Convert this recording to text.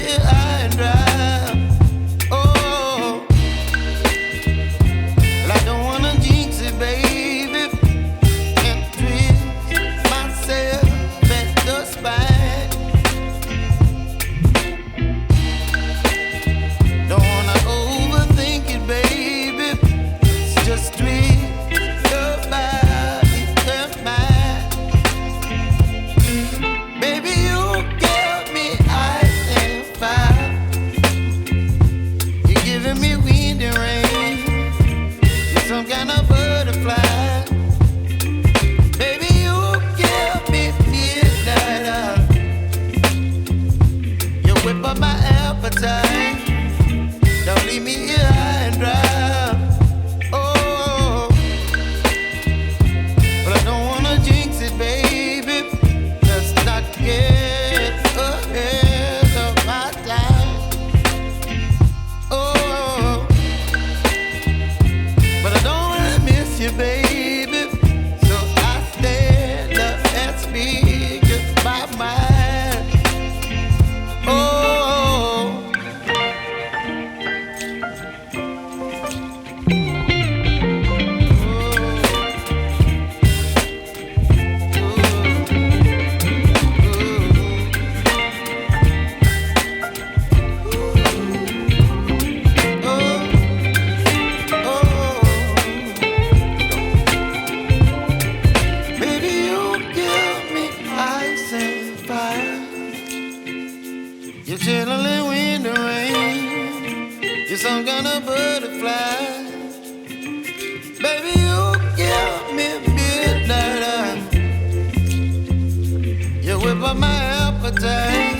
here high and dry. Oh, well, I don't wanna jinx it, baby, and twist myself at the spine. Don't wanna overthink it, baby. It's just twist your body and mine. Baby, you give me ice and fire. You're giving me wind and rain. You're some kind of butterfly. Baby, you give me midnight. You whip up my appetite. Don't leave me here high and dry. Oh, but I don't wanna jinx it, baby. Let's not get ahead of my time. Oh, but I don't wanna miss you, baby. So I stand up and speak my mind. Oh. Baby, you give me ice and fire. You're chilling wind and rain. You're some kind of butterfly. Baby, you give me midnight. You whip up my appetite.